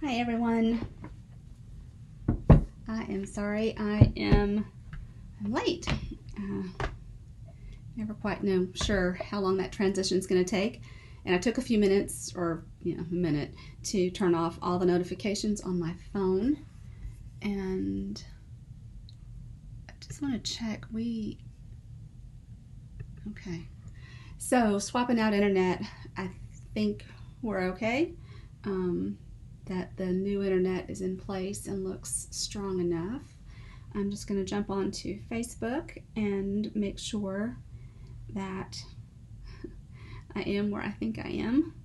Hi everyone. I am sorry I'm late. Never quite know sure how long that transition is going to take, and I took a few minutes, or a minute, to turn off all the notifications on my phone. And I just want to check okay. So swapping out internet, I think we're okay. That the new internet is in place and looks strong enough. I'm just going to jump onto Facebook and make sure that I am where I think I am,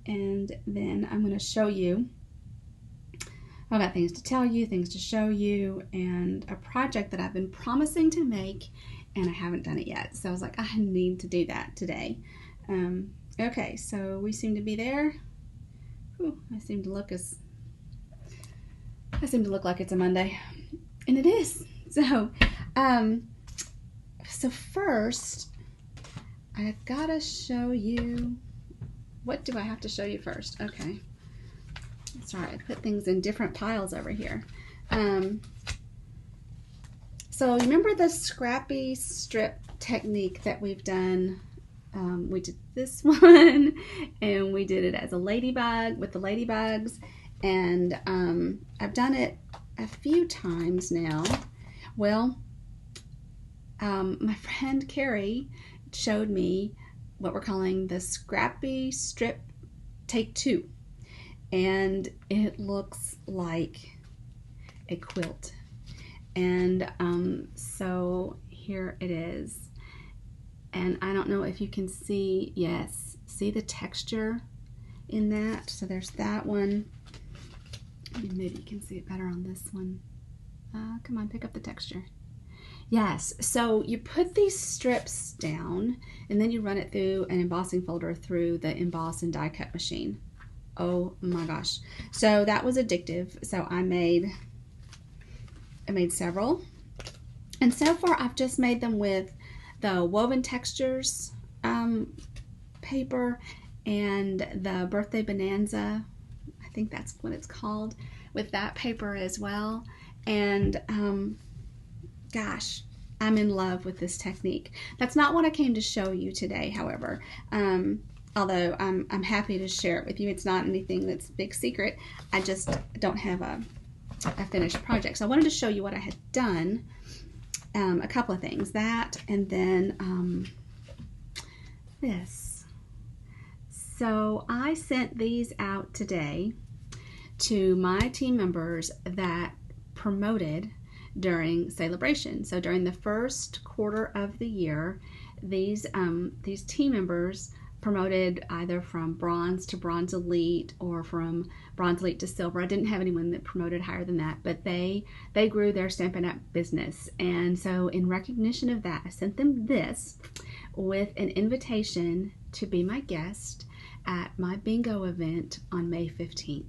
and then I'm going to show you. I've got things to tell you, things to show you, and a project that I've been promising to make, and I haven't done it yet. So I was like, I need to do that today. Okay, so we seem to be there. Ooh, I seem to look like it's a Monday, and it is. So, so first, I gotta show you. What do I have to show you first? Okay. Sorry, I put things in different piles over here. So you remember the scrappy strip technique that we've done? We did this one, and we did it as a ladybug with the ladybugs, and I've done it a few times now. Well, my friend Carrie showed me what we're calling the scrappy strip take 2, and it looks like a quilt. And so here it is. And I don't know if you can see, yes, see the texture in that? So there's that one. Maybe you can see it better on this one. Come on, pick up the texture. Yes, so you put these strips down, and then you run it through an embossing folder through the emboss and die cut machine. Oh my gosh. So that was addictive. So I made several. And so far I've just made them with the Woven Textures paper and the Birthday Bonanza, I think that's what it's called, with that paper as well. And gosh, I'm in love with this technique. That's not what I came to show you today, however. Although I'm happy to share it with you. It's not anything that's a big secret. I just don't have a finished project. So I wanted to show you what I had done. A couple of things, that, and then this. So I sent these out today to my team members that promoted during celebration. So during the first quarter of the year, these team members promoted either from bronze to bronze elite or from bronze elite to silver. I didn't have anyone that promoted higher than that, but they grew their Stampin' Up! Business. And so in recognition of that, I sent them this with an invitation to be my guest at my bingo event on May 15th.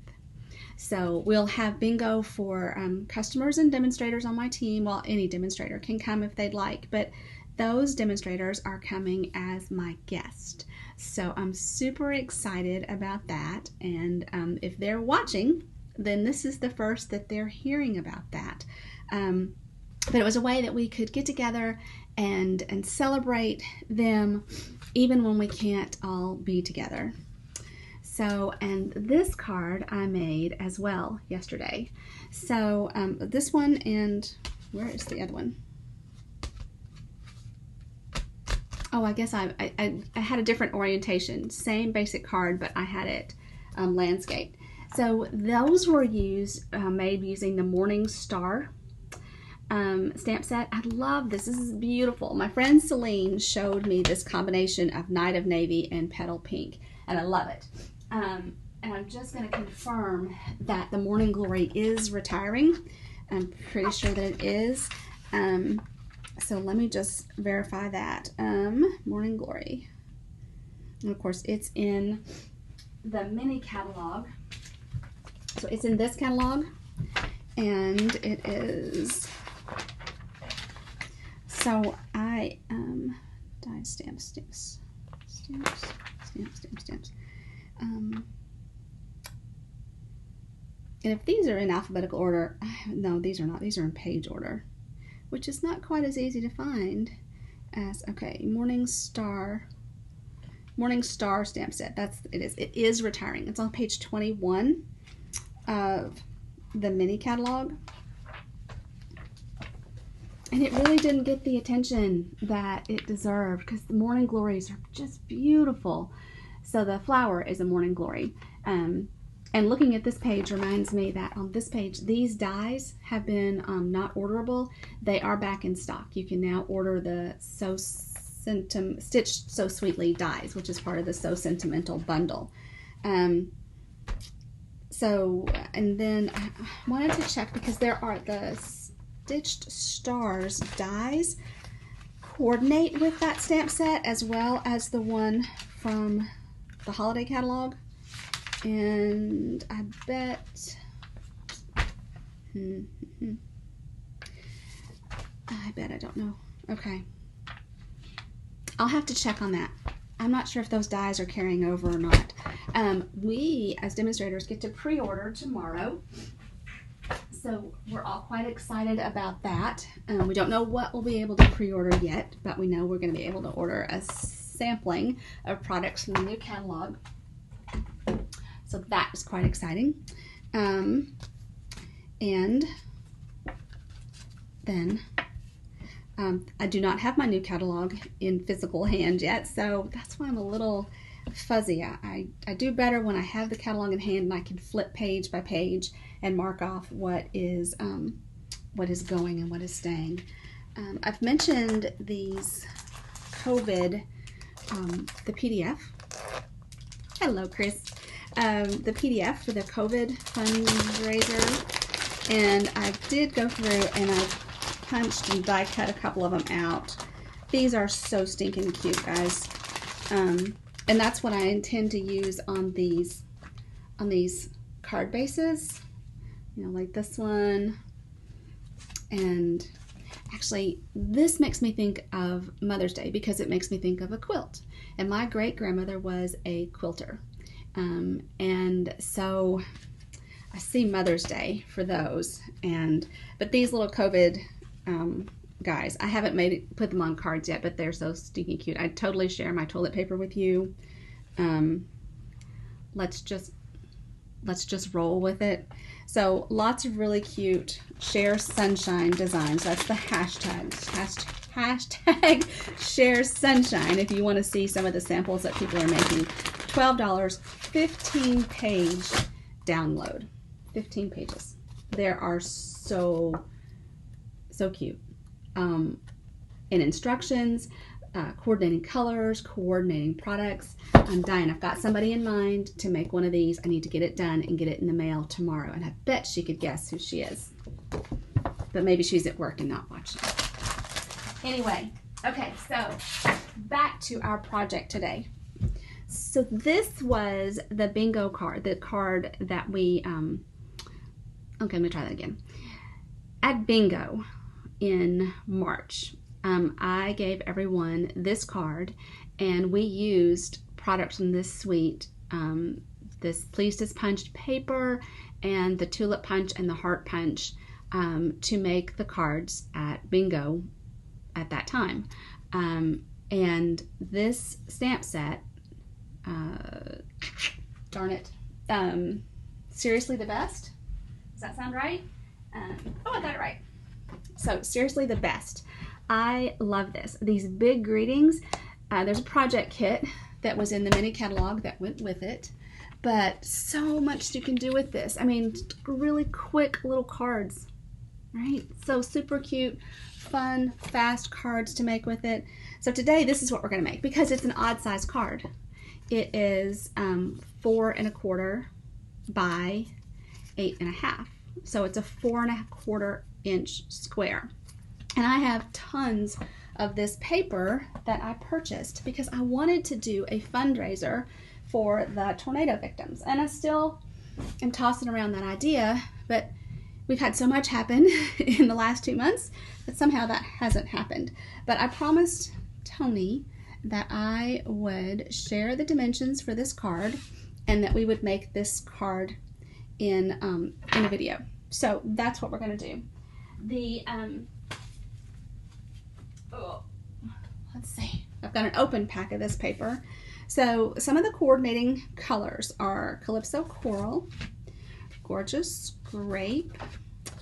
So we'll have bingo for customers and demonstrators on my team. Well, any demonstrator can come if they'd like, but those demonstrators are coming as my guest. So I'm super excited about that, and if they're watching, then this is the first that they're hearing about that. But it was a way that we could get together and celebrate them even when we can't all be together. So, and this card I made as well yesterday. So this one, and where is the other one? Oh, I guess I had a different orientation. Same basic card, but I had it landscaped. So those were made using the Morning Star stamp set. I love this. This is beautiful. My friend Celine showed me this combination of Night of Navy and Petal Pink, and I love it. And I'm just going to confirm that the Morning Glory is retiring. I'm pretty sure that it is. So let me just verify that. Morning Glory. And of course, it's in the mini catalog. So it's in this catalog, and it is. So I die stamps. And if these are in alphabetical order, no, these are not. These are in page order, which is not quite as easy to find as, okay, Morning Star stamp set. It is retiring. It's on page 21 of the mini catalog. And it really didn't get the attention that it deserved because the morning glories are just beautiful. So the flower is a morning glory. And looking at this page reminds me that on this page, these dies have been not orderable. They are back in stock. You can now order the Stitched So Sweetly dies, which is part of the So Sentimental bundle. And then I wanted to check because there are the Stitched Stars dies coordinate with that stamp set as well as the one from the holiday catalog. And I bet, I don't know. Okay. I'll have to check on that. I'm not sure if those dies are carrying over or not. We, as demonstrators, get to pre-order tomorrow. So we're all quite excited about that. We don't know what we'll be able to pre-order yet, but we know we're going to be able to order a sampling of products from the new catalog. So that is quite exciting. And then I do not have my new catalog in physical hand yet, so that's why I'm a little fuzzy. I do better when I have the catalog in hand and I can flip page by page and mark off what is going and what is staying. I've mentioned these COVID, the PDF. Hello, Chris. The PDF for the COVID fundraiser, and I did go through and I punched and die cut a couple of them out. These are so stinking cute, guys, and that's what I intend to use on these card bases, you know, like this one. And actually, this makes me think of Mother's Day because it makes me think of a quilt, and my great grandmother was a quilter. And so I see Mother's Day for those, but these little COVID guys, I haven't put them on cards yet, but they're so stinking cute. I'd totally share my toilet paper with you. Let's just roll with it. So lots of really cute Share Sunshine designs. That's the hashtag Share Sunshine if you want to see some of the samples that people are making. $12, 15-page download. 15 pages. There are so cute. And instructions, coordinating colors, coordinating products. I'm dying. I've got somebody in mind to make one of these. I need to get it done and get it in the mail tomorrow. And I bet she could guess who she is. But maybe she's at work and not watching. Anyway, okay, so back to our project today. So this was the bingo card, the card that we, okay, let me try that again. At bingo in March, I gave everyone this card, and we used products from this suite, this Pleased as Punched paper and the Tulip Punch and the Heart Punch to make the cards at bingo at that time. And this stamp set, darn it, Seriously the Best. Does that sound right? Oh, I got it right. So Seriously the Best. I love this. These big greetings. There's a project kit that was in the mini catalog that went with it, but so much you can do with this. I mean, really quick little cards, right? So super cute, fun, fast cards to make with it. So today, this is what we're going to make because it's an odd size card. It is 4 1/4 by 8 1/2. So it's a 4 1/4 inch square. And I have tons of this paper that I purchased because I wanted to do a fundraiser for the tornado victims. And I still am tossing around that idea, but we've had so much happen in the last 2 months that somehow that hasn't happened. But I promised Tony that I would share the dimensions for this card and that we would make this card in a video. So that's what we're going to do. The let's see, I've got an open pack of this paper. So some of the coordinating colors are Calypso Coral, Gorgeous Grape,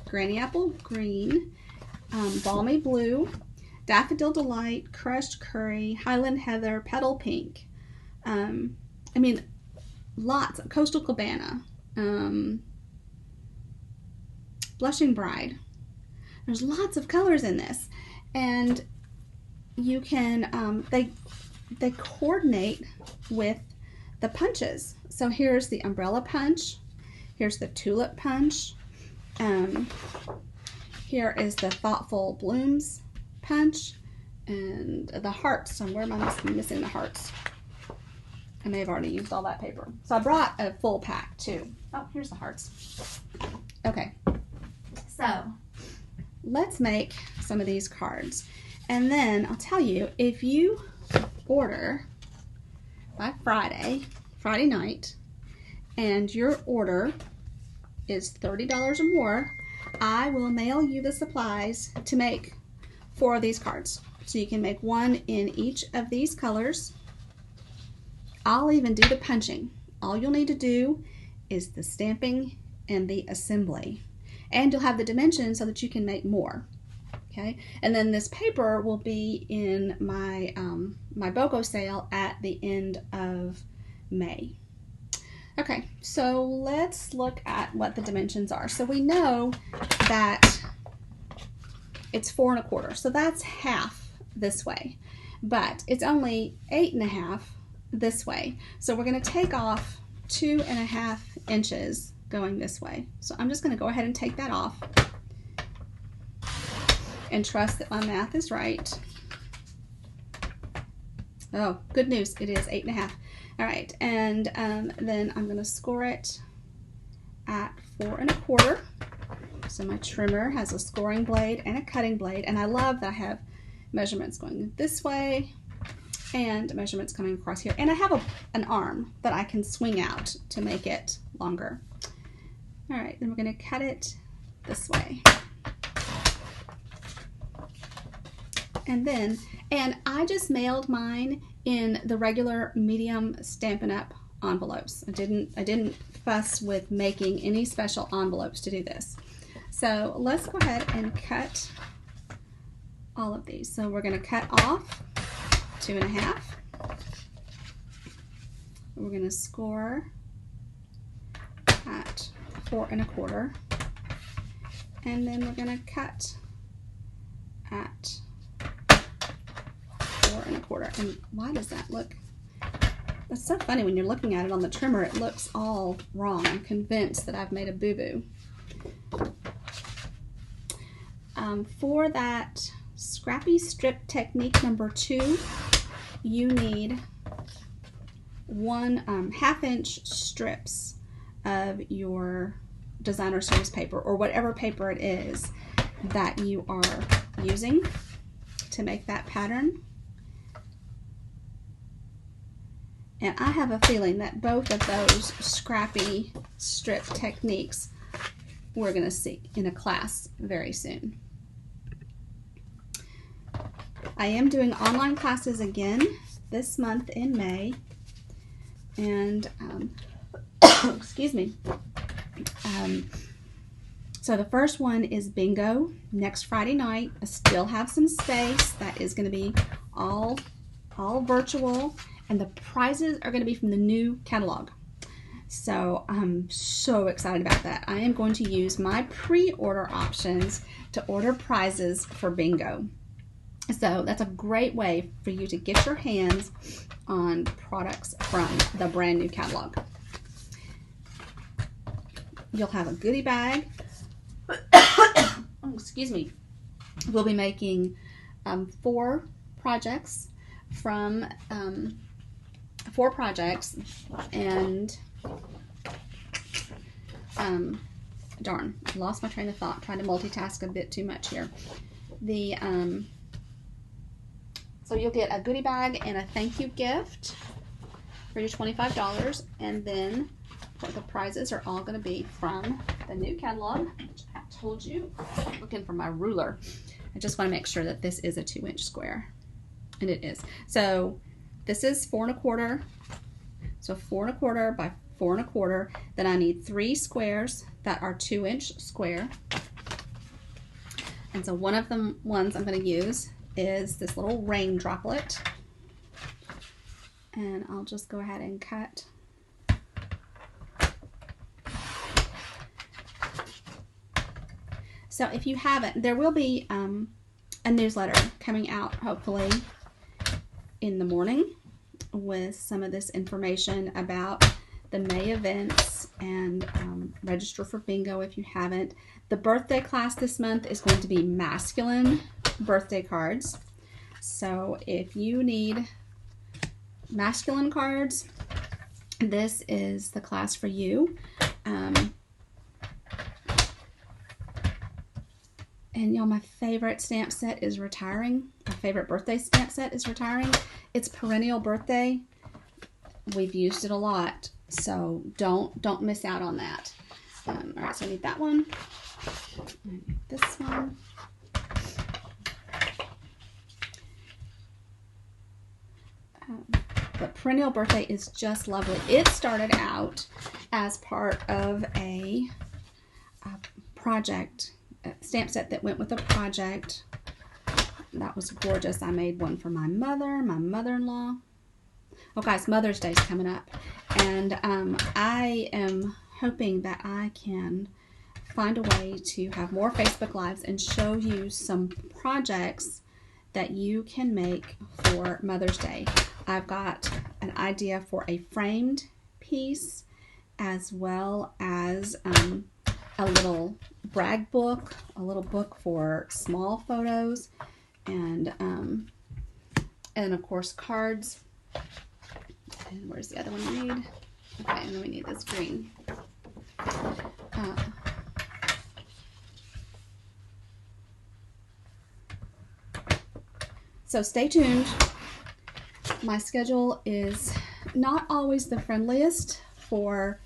Granny Apple Green, Balmy Blue, Daffodil Delight, Crushed Curry, Highland Heather, Petal Pink. I mean, lots of Coastal Cabana, Blushing Bride. There's lots of colors in this, and you can they coordinate with the punches. So here's the umbrella punch, here's the tulip punch, here is the thoughtful blooms punch, and the hearts. Where am I missing the hearts? I may have already used all that paper. So I brought a full pack too. Oh, here's the hearts. Okay, so let's make some of these cards. And then I'll tell you, if you order by Friday night, and your order is $30 or more, I will mail you the supplies to make 4 of these cards. So you can make 1 in each of these colors. I'll even do the punching. All you'll need to do is the stamping and the assembly. And you'll have the dimensions so that you can make more. Okay, and then this paper will be in my my BOGO sale at the end of May. Okay, so let's look at what the dimensions are. So we know that it's 4 1/4, so that's half this way, but it's only 8 1/2 this way. So we're going to take off 2 1/2 inches going this way. So I'm just going to go ahead and take that off and trust that my math is right. Oh, good news, it is 8 1/2. All right, and then I'm going to score it at 4 1/4. So my trimmer has a scoring blade and a cutting blade, and I love that I have measurements going this way and measurements coming across here. And I have an arm that I can swing out to make it longer. All right, then we're going to cut it this way. And I just mailed mine in the regular medium Stampin' Up! Envelopes. I didn't fuss with making any special envelopes to do this. So let's go ahead and cut all of these. So we're going to cut off 2 1/2. We're going to score at 4 1/4. And then we're going to cut at 4 1/4. And why does that look? That's so funny when you're looking at it on the trimmer. It looks all wrong. I'm convinced that I've made a boo-boo. For that scrappy strip technique number 2, you need 1 1/2 inch strips of your designer series paper, or whatever paper it is that you are using to make that pattern. And I have a feeling that both of those scrappy strip techniques we're going to see in a class very soon. I am doing online classes again this month in May, and excuse me. So the first one is bingo next Friday night. I still have some space. That is going to be all virtual, and the prizes are going to be from the new catalog. So I'm so excited about that. I am going to use my pre-order options to order prizes for bingo. So that's a great way for you to get your hands on products from the brand new catalog. You'll have a goodie bag. Oh, excuse me. We'll be making 4 projects from 4 projects, and darn, I lost my train of thought trying to multitask a bit too much here. So you'll get a goodie bag and a thank you gift for your $25, and then the prizes are all going to be from the new catalog, which I told you. Looking for my ruler. I just want to make sure that this is a 2-inch square, and it is. So this is 4 1/4. So 4 1/4 by 4 1/4. Then I need 3 squares that are 2-inch square. And so one of the ones I'm going to use is this little rain droplet. And I'll just go ahead and cut. So if you haven't, there will be a newsletter coming out hopefully in the morning with some of this information about the May events, and register for bingo if you haven't. The birthday class this month is going to be masculine birthday cards. So if you need masculine cards, this is the class for you. And y'all, my favorite stamp set is retiring. My favorite birthday stamp set is retiring. It's perennial birthday. We've used it a lot, so don't miss out on that. All right, so I need that one. I need this one. But perennial birthday is just lovely. It started out as part of a project, a stamp set that went with a project. That was gorgeous. I made one for my mother, my mother-in-law. Oh guys, Mother's Day is coming up, and I am hoping that I can find a way to have more Facebook Lives and show you some projects that you can make for Mother's Day. I've got an idea for a framed piece, as well as a little brag book, a little book for small photos, and of course cards. And where's the other one we need? Okay, and then we need this green. So stay tuned. My schedule is not always the friendliest for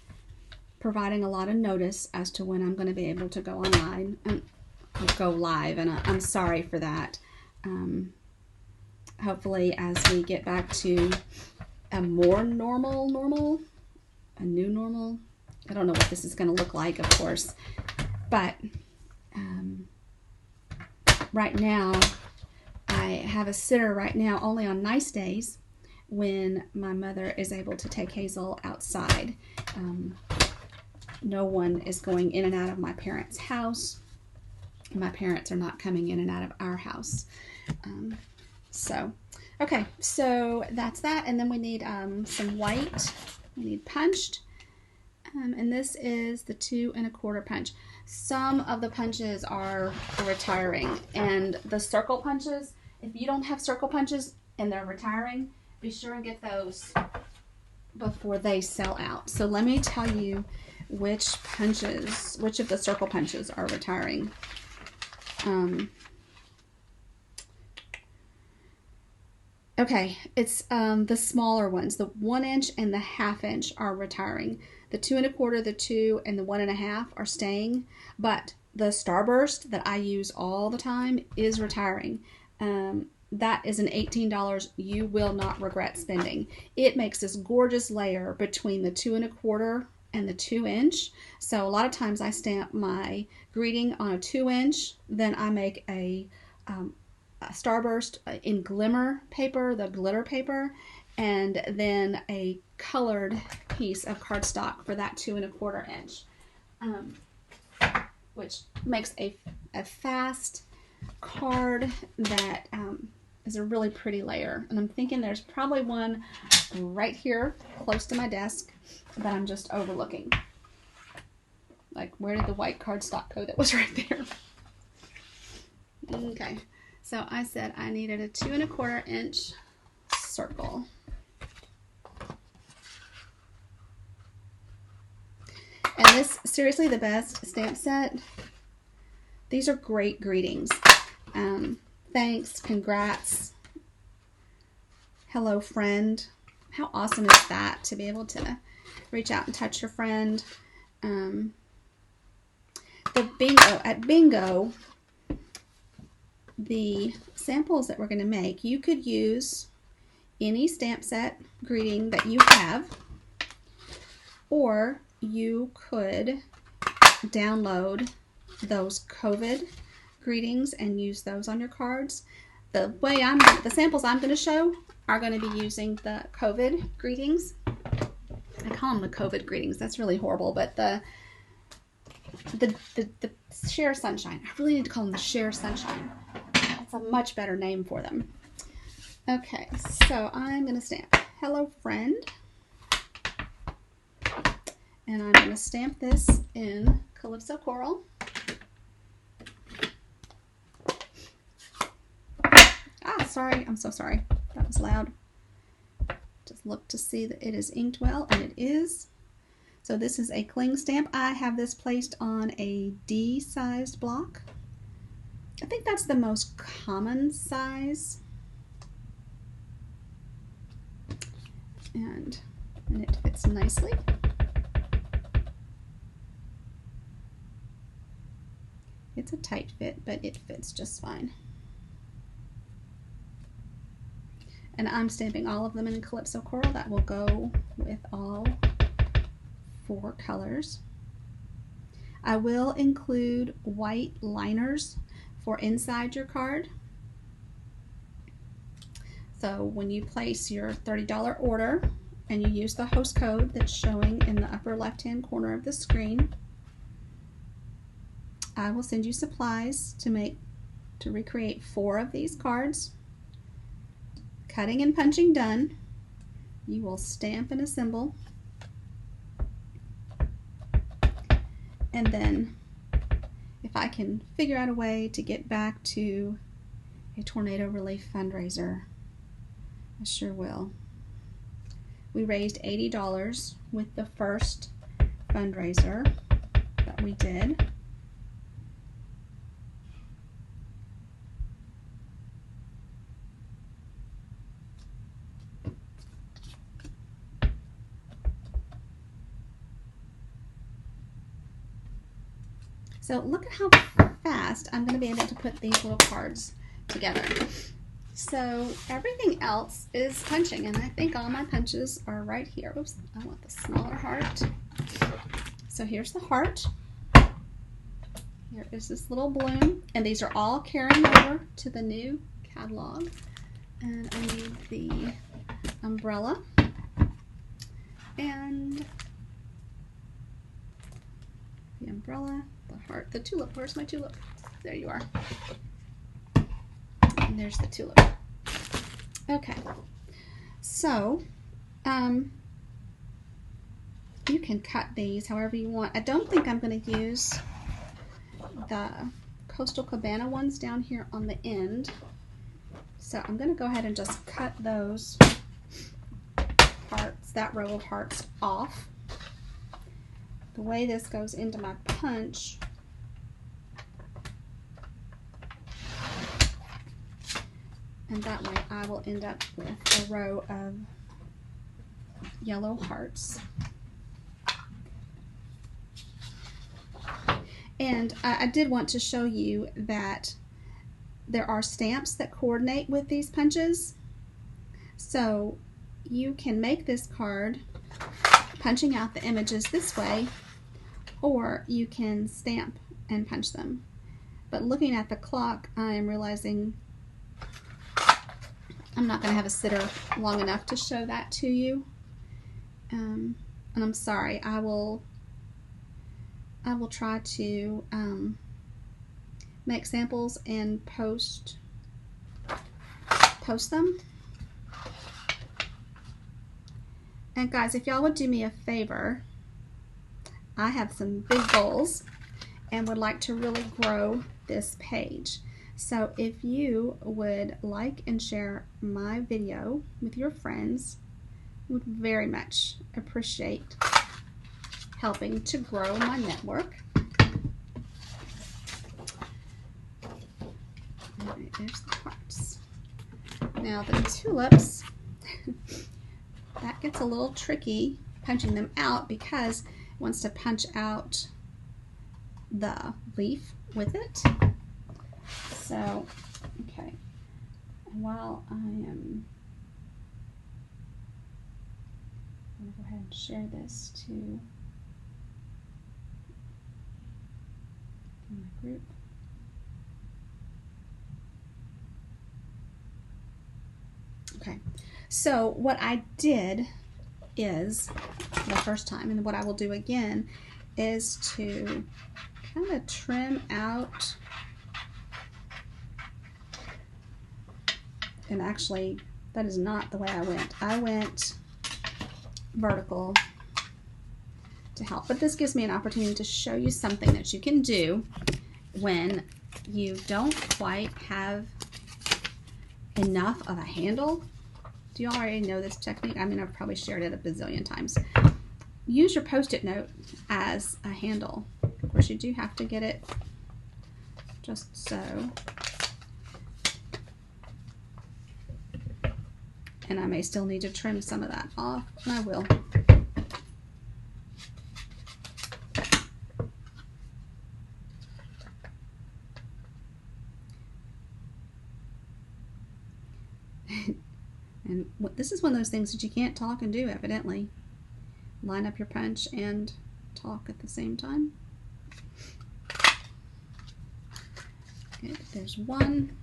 providing a lot of notice as to when I'm going to be able to go online and go live, and I'm sorry for that. Hopefully, as we get back to a more normal, a new normal. I don't know what this is going to look like, of course, but right now I have a sitter right now only on nice days when my mother is able to take Hazel outside. No one is going in and out of my parents' house. My parents are not coming in and out of our house. Okay, so that's that. And then we need some white. We need punched. And this is the 2 1/4 punch. Some of the punches are retiring. And the circle punches, if you don't have circle punches and they're retiring, be sure and get those before they sell out. So let me tell you which of the circle punches are retiring. Okay, it's the smaller ones. The 1 inch and the 1/2 inch are retiring. The 2 1/4, the 2, and the 1 1/2 are staying. But the Starburst that I use all the time is retiring. That is an $18 you will not regret spending. It makes this gorgeous layer between the 2 1/4 and the 2 inch. So a lot of times I stamp my greeting on a 2 inch, then I make a Starburst in glimmer paper, the glitter paper, and then a colored piece of cardstock for that 2 1/4 inch, which makes a fast card that is a really pretty layer. And I'm thinking there's probably one right here close to my desk that I'm just overlooking. Like, where did the white cardstock go that was right there? Okay. So I said I needed a 2 1/4 inch circle. And this, seriously, the best stamp set. These are great greetings. Thanks, congrats, hello friend, How awesome is that, to be able to reach out and touch your friend? At bingo, the samples that we're going to make, you could use any stamp set greeting that you have, or you could download those COVID greetings and use those on your cards. The samples I'm going to show are going to be using the COVID greetings. I call them the COVID greetings. That's really horrible, but the Share Sunshine. I really need to call them the Share Sunshine. That's a much better name for them. Okay, so I'm going to stamp Hello Friend. And I'm going to stamp this in Calypso Coral. Sorry, I'm so sorry. That was loud. Just look to see that it is inked well, and it is. So this is a cling stamp. I have this placed on a D-sized block. I think that's the most common size. And it fits nicely. It's a tight fit, but it fits just fine. And I'm stamping all of them in Calypso Coral. That will go with all 4 colors. I will include white liners for inside your card. So when you place your $30 order and you use the host code that's showing in the upper left-hand corner of the screen, I will send you supplies to recreate 4 of these cards. Cutting and punching done, you will stamp and assemble, and then if I can figure out a way to get back to a tornado relief fundraiser, I sure will. We raised $80 with the first fundraiser that we did. So look at how fast I'm going to be able to put these little cards together. So everything else is punching, and I think all my punches are right here. Oops, I want the smaller heart. So here's the heart. Here is this little bloom, and these are all carrying over to the new catalog. And I need the umbrella and the umbrella, the heart, the tulip. Where's my tulip? There you are. And there's the tulip. Okay, so you can cut these however you want. I don't think I'm going to use the Coastal Cabana ones down here on the end, so I'm going to go ahead and just cut those hearts, that row of hearts, off. The way this goes into my punch, and that way I will end up with a row of yellow hearts. And I did want to show you that there are stamps that coordinate with these punches. So you can make this card punching out the images this way, or you can stamp and punch them. But looking at the clock, I am realizing I'm not going to have a sitter long enough to show that to you. And I'm sorry. I will try to make samples and post them. And guys, if y'all would do me a favor, I have some big goals and would like to really grow this page. So if you would like and share my video with your friends, I would very much appreciate helping to grow my network. Alright, there's the hearts. Now the tulips, gets a little tricky punching them out because it wants to punch out the leaf with it. So, okay, and while I'm going to go ahead and share this to my group. Okay, so what I did is, the first time, and what I will do again, is to kind of trim out, and actually that is not the way I went. I went vertical to help, but this gives me an opportunity to show you something that you can do when you don't quite have enough of a handle. Do you all already know this technique? I mean, I've probably shared it a bazillion times. Use your Post-it note as a handle. Of course, you do have to get it just so. And I may still need to trim some of that off, and I will. And this is one of those things that you can't talk and do, evidently. Line up your punch and talk at the same time. Okay, there's one.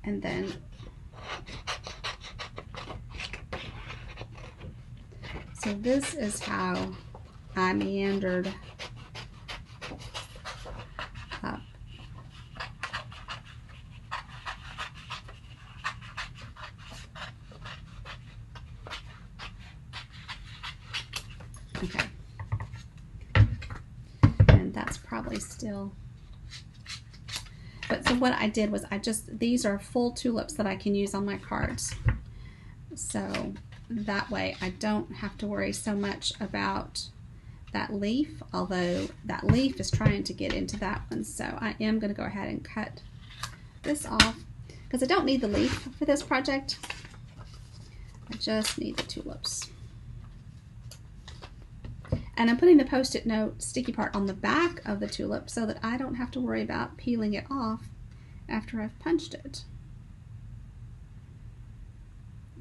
And then so this is how I meandered up. Okay, and that's probably still, but so what I did was these are full tulips that I can use on my cards, so that way I don't have to worry so much about that leaf, although that leaf is trying to get into that one. So I am going to go ahead and cut this off because I don't need the leaf for this project. I just need the tulips. And I'm putting the Post-it note sticky part on the back of the tulip so that I don't have to worry about peeling it off after I've punched it.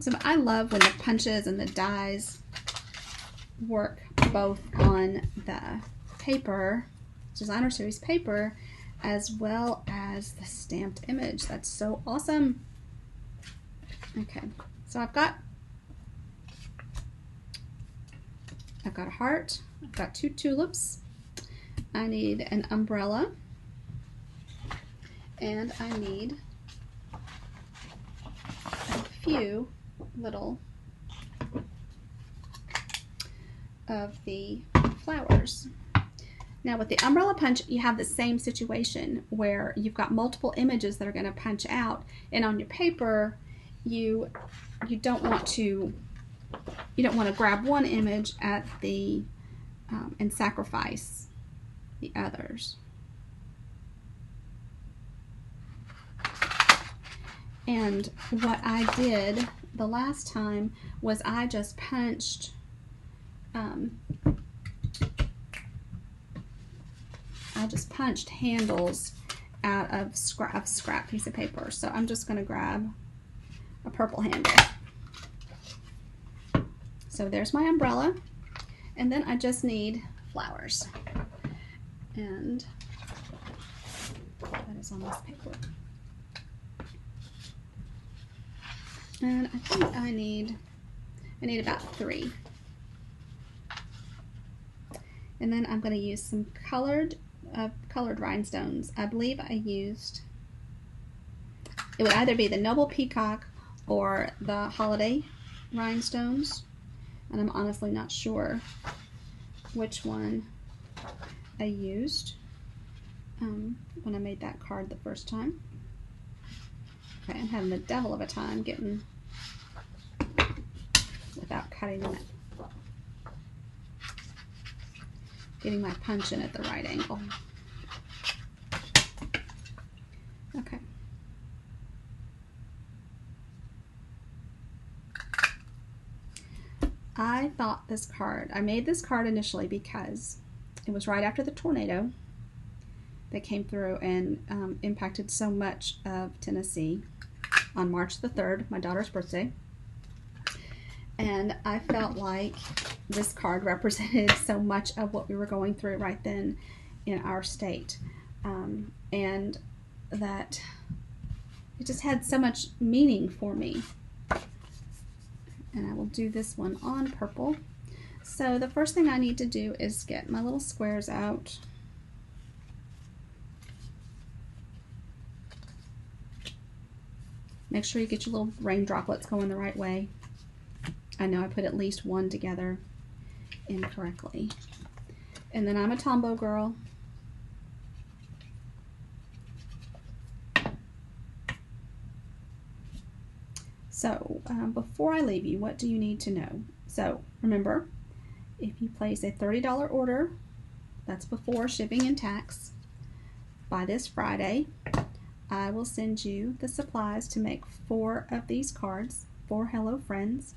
So I love when the punches and the dies work both on the paper, designer series paper, as well as the stamped image. That's so awesome. Okay, so I've got a heart, I've got 2 tulips, I need an umbrella, and I need a few little of the flowers. Now with the umbrella punch, you have the same situation where you've got multiple images that are going to punch out, and on your paper you don't want to grab one image at the and sacrifice the others. And what I did the last time was I just punched handles out of scrap piece of paper. So I'm just going to grab a purple handle. So there's my umbrella, and then I just need flowers, and that is on this paper. And I think I need about 3. And then I'm going to use some colored rhinestones. I believe I used, it would either be the Noble Peacock or the Holiday rhinestones, and I'm honestly not sure which one I used when I made that card the first time. Okay, I'm having the devil of a time getting without cutting it, getting my punch in at the right angle. Okay. I thought this card, I made this card initially because it was right after the tornado that came through and impacted so much of Tennessee on March the 3rd, my daughter's birthday. And I felt like this card represented so much of what we were going through right then in our state. And that it just had so much meaning for me. And I will do this one on purple. So the first thing I need to do is get my little squares out. Make sure you get your little rain droplets going the right way. I know I put at least one together incorrectly. And then I'm a Tombow girl. So before I leave you, what do you need to know? So remember, if you place a $30 order, that's before shipping and tax, by this Friday, I will send you the supplies to make 4 of these cards, 4 Hello Friends.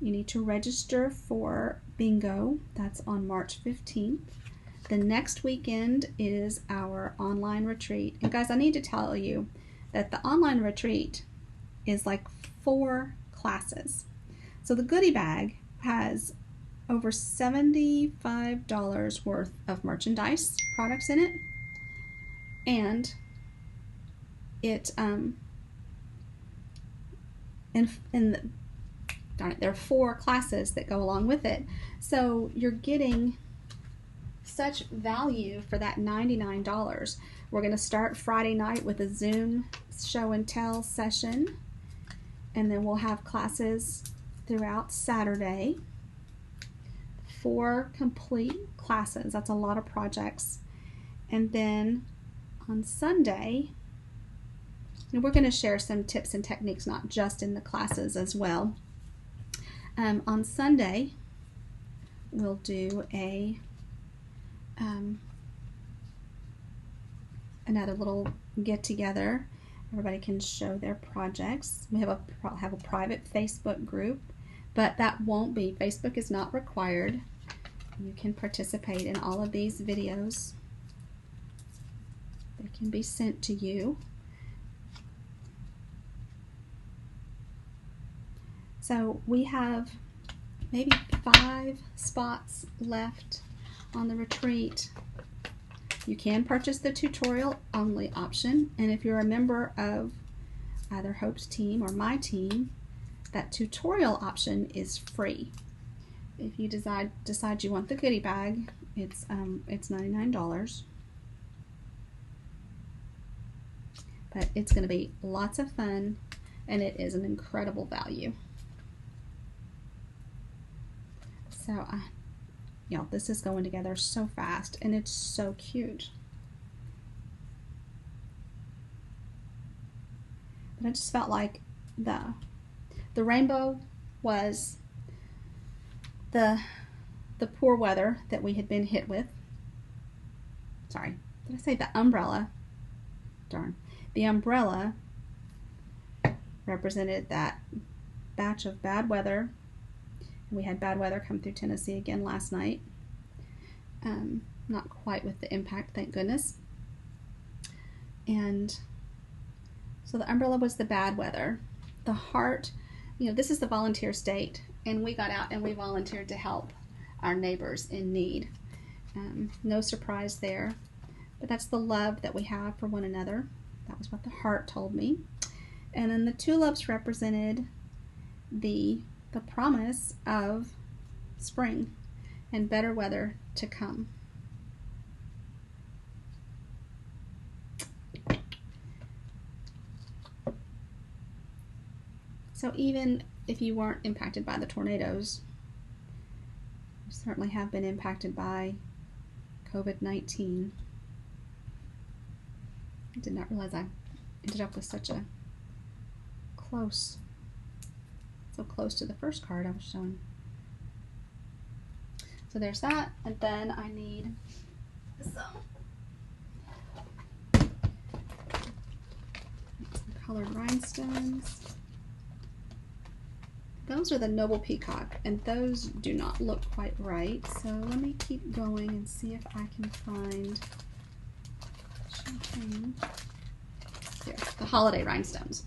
You need to register for bingo. That's on March 15th. The next weekend is our online retreat. And guys, I need to tell you that the online retreat is like 4 classes. So the goodie bag has over $75 worth of merchandise products in it. And it there are 4 classes that go along with it. So you're getting such value for that $99. We're going to start Friday night with a Zoom show and tell session, and then we'll have classes throughout Saturday. 4 complete classes. That's a lot of projects. And then on Sunday, and we're going to share some tips and techniques, not just in the classes as well. On Sunday, we'll do another little get together. Everybody can show their projects. We have a private Facebook group, but that won't be. Facebook is not required. You can participate in all of these videos. They can be sent to you. So we have maybe 5 spots left on the retreat. You can purchase the tutorial only option, and if you're a member of either Hope's team or my team, that tutorial option is free. If you decide you want the goodie bag, it's $99. But it's going to be lots of fun, and it is an incredible value. So, this is going together so fast, and it's so cute. But I just felt like the rainbow was the poor weather that we had been hit with. Sorry, did I say the umbrella? Darn. The umbrella represented that batch of bad weather. We had bad weather come through Tennessee again last night. Not quite with the impact, thank goodness. And so the umbrella was the bad weather. The heart, this is the volunteer state, and we got out and we volunteered to help our neighbors in need. No surprise there, but that's the love that we have for one another. That was what the heart told me. And then the tulips represented the promise of spring and better weather to come. So even if you weren't impacted by the tornadoes, you certainly have been impacted by COVID-19. I did not realize I ended up with such a so close to the first card I was showing. So there's that, and then I need some colored rhinestones. those are the Noble Peacock, and those do not look quite right. So let me keep going and see if I can find champagne. Here, the holiday rhinestones.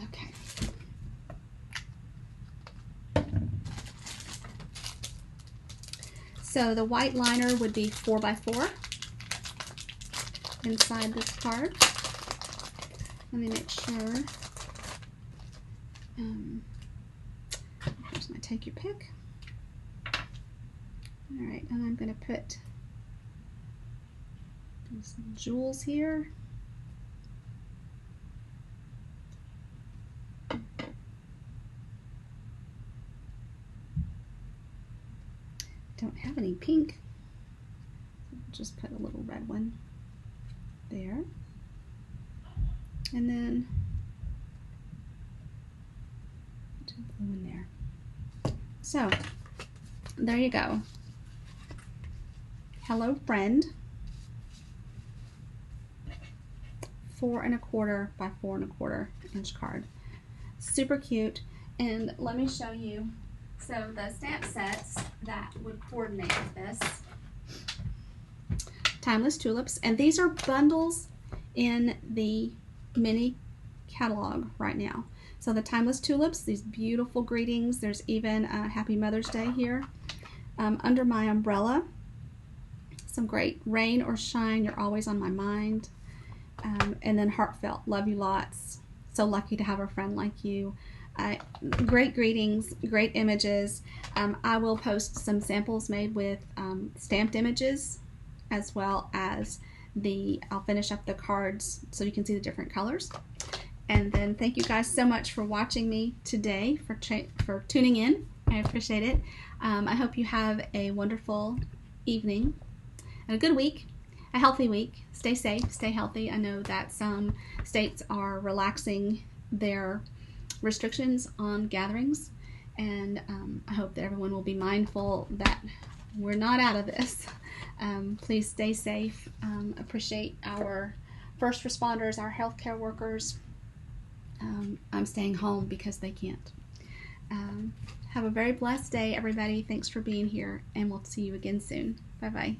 Okay. So the white liner would be 4x4 inside this card. Let me make sure. Here's my take your pick. All right, and I'm going to put these jewels here. Don't have any pink. Just put a little red one there. And then put a blue one there. So there you go. Hello Friend. 4 1/4 by 4 1/4 inch card. Super cute. And let me show you. So the stamp sets that would coordinate with this. Timeless Tulips. And these are bundles in the mini catalog right now. So the Timeless Tulips, these beautiful greetings. There's even a Happy Mother's Day here. Under My Umbrella. Some great Rain or Shine, You're Always on My Mind. And then Heartfelt, Love You Lots. So lucky to have a friend like you. Great greetings, great images. I will post some samples made with stamped images, as well as I'll finish up the cards so you can see the different colors. And then thank you guys so much for watching me today, for tuning in. I appreciate it. I hope you have a wonderful evening and a good week, a healthy week. Stay safe, stay healthy. I know that some states are relaxing their restrictions on gatherings, and I hope that everyone will be mindful that we're not out of this. Please stay safe. Appreciate our first responders, our healthcare workers. I'm staying home because they can't. Have a very blessed day, everybody. Thanks for being here, and we'll see you again soon. Bye-bye.